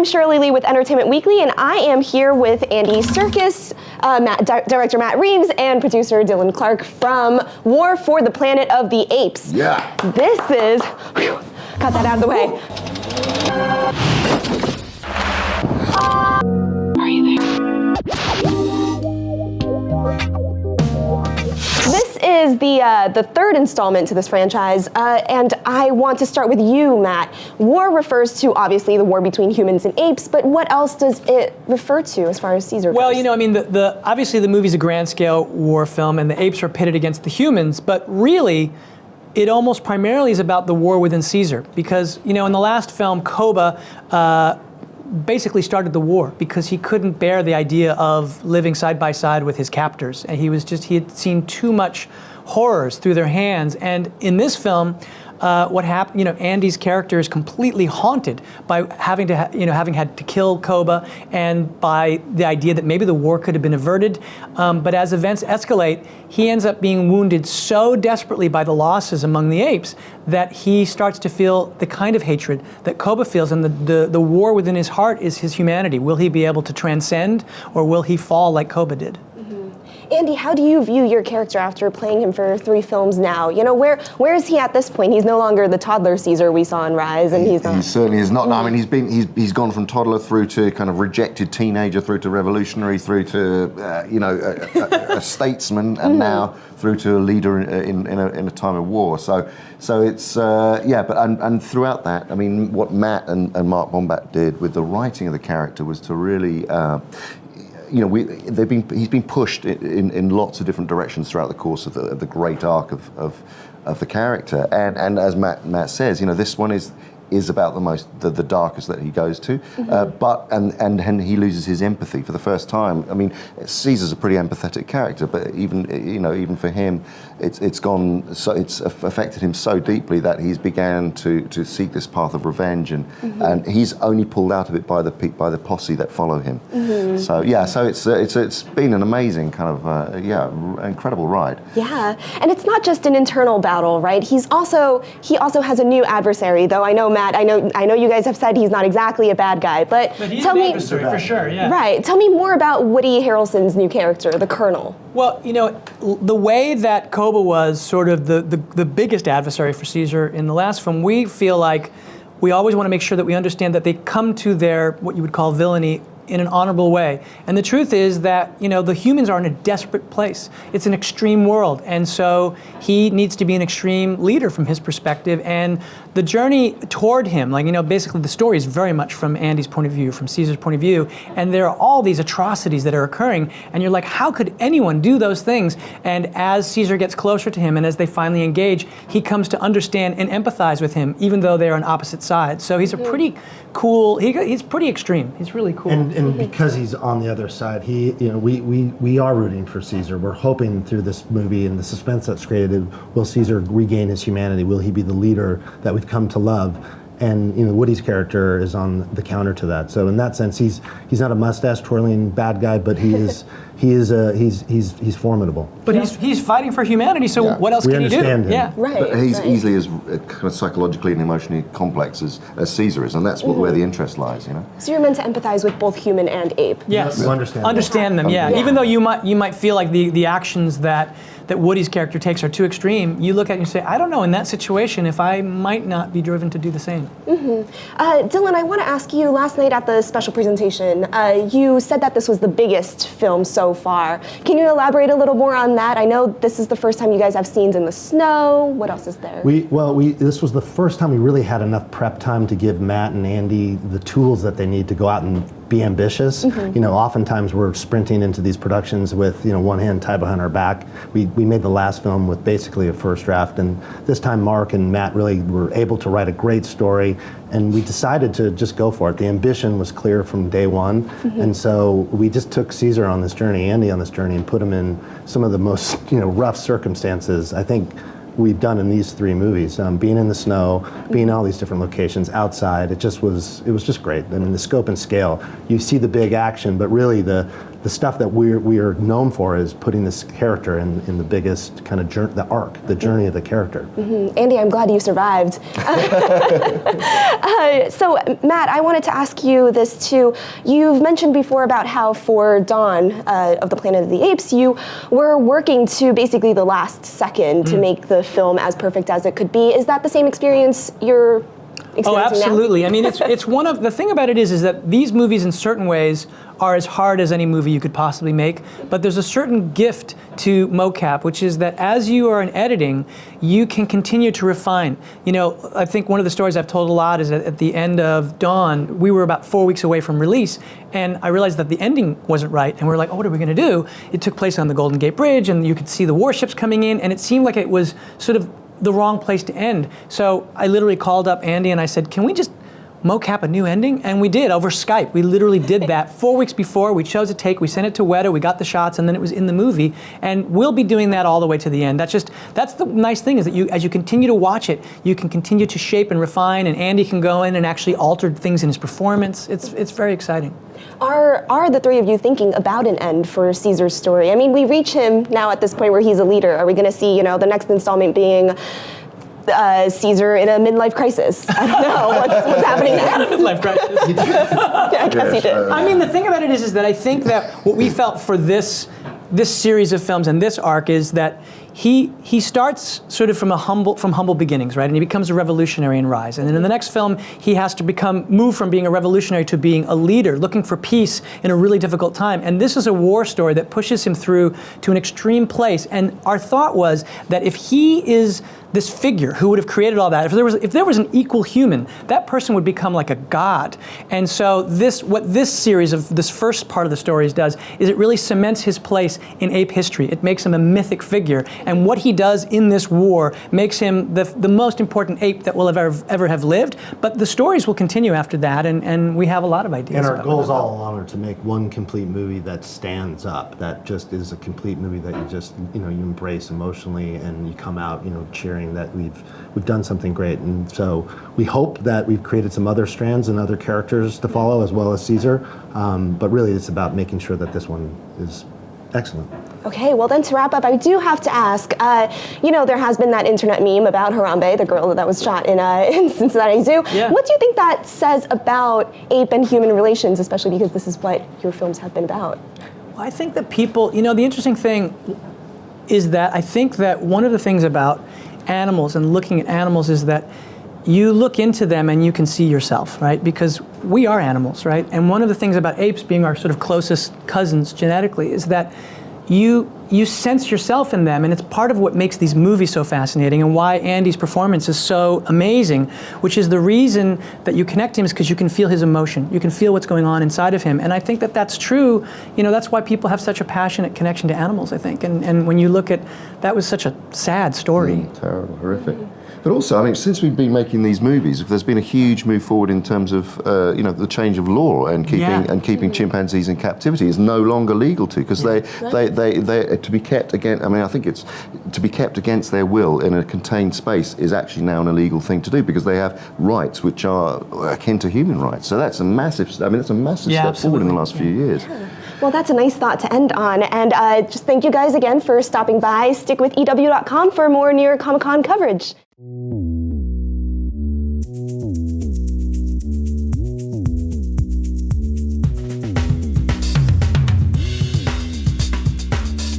I'm Shirley Lee with Entertainment Weekly, and I am here with Andy Serkis, director Matt Reeves, and producer Dylan Clark from War for the Planet of the Apes. Yeah. This is, got that out of the way. Are you there? This is the third installment to this franchise, and I want to start with you, Matt. War refers to, obviously, the war between humans and apes, but what else does it refer to as far as Caesar goes? Well, you know, I mean, obviously the movie's a grand-scale war film, and the apes are pitted against the humans, but really, it almost primarily is about the war within Caesar, because, you know, in the last film, Koba basically started the war because he couldn't bear the idea of living side by side with his captors, and he had seen too much horrors through their hands. And in this film, what happened, you know, Andy's character is completely haunted by having had to kill Koba, and by the idea that maybe the war could have been averted. But as events escalate, he ends up being wounded so desperately by the losses among the apes that he starts to feel the kind of hatred that Koba feels, and the war within his heart is his humanity. Will he be able to transcend, or will he fall like Koba did? Andy, how do you view your character after playing him for 3 films now? You know, where is he at this point? He's no longer the toddler Caesar we saw in Rise, and he's not. He certainly is not. No, I mean, he's gone from toddler through to kind of rejected teenager, through to revolutionary, through to a statesman, and now through to a leader in a time of war. So it's but throughout that, I mean, what Matt and Mark Bombat did with the writing of the character was to really. He's been pushed in lots of different directions throughout the course of the great arc of the character, and as Matt says, you know, this one is about the darkest that he goes to, but he loses his empathy for the first time. I mean, Caesar's a pretty empathetic character, but even for him, it's affected him so deeply that he's began to seek this path of revenge, and he's only pulled out of it by the posse that follow him. So it's been an amazing kind of incredible ride. Yeah, and it's not just an internal battle, right? He also has a new adversary, though. I know, Matt, I know you guys have said he's not exactly a bad guy, but he's tell an me, adversary for sure, yeah. Right, tell me more about Woody Harrelson's new character, the Colonel. Well, you know, the way that Koba was sort of the biggest adversary for Caesar in the last film, we feel like we always want to make sure that we understand that they come to their, what you would call villainy, in an honorable way. And the truth is that, you know, the humans are in a desperate place. It's an extreme world. And so he needs to be an extreme leader from his perspective. And the journey toward him, like, you know, basically the story is very much from Andy's point of view, from Caesar's point of view. And there are all these atrocities that are occurring. And you're like, how could anyone do those things? And as Caesar gets closer to him and as they finally engage, he comes to understand and empathize with him, even though they're on opposite sides. So he's a pretty cool, he's pretty extreme. He's really cool. And because he's on the other side, we are rooting for Caesar. We're hoping through this movie and the suspense that's created, will Caesar regain his humanity? Will he be the leader that we've come to love? And you know, Woody's character is on the counter to that. So in that sense, he's not a mustache twirling bad guy, but he's formidable. But he's fighting for humanity. So what else can he do? Him. Yeah, right. But he's easily as kind of psychologically and emotionally complex as Caesar is, and that's where the interest lies. You know. So you're meant to empathize with both human and ape. Yes, You understand them. Yeah. Even though you might feel like the actions that Woody's character takes are too extreme, you look at it and you say, I don't know, in that situation, if I might not be driven to do the same. Dylan, I want to ask you, last night at the special presentation, you said that this was the biggest film so far. Can you elaborate a little more on that? I know this is the first time you guys have scenes in the snow. What else is there? This was the first time we really had enough prep time to give Matt and Andy the tools that they need to go out and be ambitious. You know, oftentimes we're sprinting into these productions with, you know, one hand tied behind our back. We made the last film with basically a first draft, and this time Mark and Matt really were able to write a great story, and we decided to just go for it. The ambition was clear from day one, and so we just took Caesar on this journey, Andy on this journey, and put him in some of the most, you know, rough circumstances. I think we've done in these 3 movies. Being in the snow, being in all these different locations outside, it was just great. I mean, the scope and scale, you see the big action, but really the stuff that we are known for is putting this character in the biggest kind of the arc, the journey of the character. Andy, I'm glad you survived. So, Matt, I wanted to ask you this too. You've mentioned before about how for Dawn of the Planet of the Apes, you were working to basically the last second to make the film as perfect as it could be. Is that the same experience you're experiencing Oh, absolutely. now? I mean, it's one of the thing about it is that these movies in certain ways are as hard as any movie you could possibly make, but there's a certain gift to mocap, which is that as you are in editing, you can continue to refine. You know, I think one of the stories I've told a lot is that at the end of Dawn, we were about 4 weeks away from release, and I realized that the ending wasn't right, and we were like, oh, what are we gonna do? It took place on the Golden Gate Bridge, and you could see the warships coming in, and it seemed like it was sort of the wrong place to end. So I literally called up Andy and I said, can we just mocap a new ending? And we did over Skype. We literally did that 4 weeks before. We chose a take, we sent it to Weta, we got the shots, and then it was in the movie. And we'll be doing that all the way to the end. That's the nice thing, is that as you continue to watch it, you can continue to shape and refine, and Andy can go in and actually alter things in his performance. It's very exciting. Are the 3 of you thinking about an end for Caesar's story? I mean, we reach him now at this point where he's a leader. Are we going to see, the next installment being Caesar in a midlife crisis? I don't know what's happening there. Midlife crisis. Yeah, I guess he did. I mean, the thing about it is that I think that what we felt for this series of films and this arc is that he starts sort of from humble beginnings, right? And he becomes a revolutionary in Rise. And then in the next film, he has to move from being a revolutionary to being a leader, looking for peace in a really difficult time. And this is a war story that pushes him through to an extreme place. And our thought was that if he is this figure who would have created all that, if there was an equal human, that person would become like a god. And so what this series of this first part of the stories does is it really cements his place in ape history. It makes him a mythic figure. And what he does in this war makes him the most important ape that will ever have lived. But the stories will continue after that, and we have a lot of ideas. And our goals all along are to make one complete movie that stands up, that just is a complete movie that you just, you embrace emotionally, and you come out, cheering that we've done something great. And so we hope that we've created some other strands and other characters to follow, as well as Caesar. But really, it's about making sure that this one is excellent. Okay, well then to wrap up, I do have to ask, there has been that internet meme about Harambe, the girl that was shot in Cincinnati Zoo. Yeah. What do you think that says about ape and human relations, especially because this is what your films have been about? Well, I think that people, the interesting thing is that I think that one of the things about animals and looking at animals is that you look into them and you can see yourself, right? Because we are animals, right? And one of the things about apes being our sort of closest cousins genetically is that you sense yourself in them, and it's part of what makes these movies so fascinating and why Andy's performance is so amazing, which is the reason that you connect him is because you can feel his emotion. You can feel what's going on inside of him. And I think that that's true. That's why people have such a passionate connection to animals, I think. And when you look at, that was such a sad story. Terrible, horrific. But also, I mean, since we've been making these movies, there's been a huge move forward in terms of, the change of law and keeping chimpanzees in captivity is no longer legal because they to be kept against. I mean, I think it's to be kept against their will in a contained space is actually now an illegal thing to do because they have rights which are akin to human rights. So that's a massive. I mean, that's a massive step forward in the last few years. Well, that's a nice thought to end on. And just thank you guys again for stopping by. Stick with EW.com for more New York Comic Con coverage.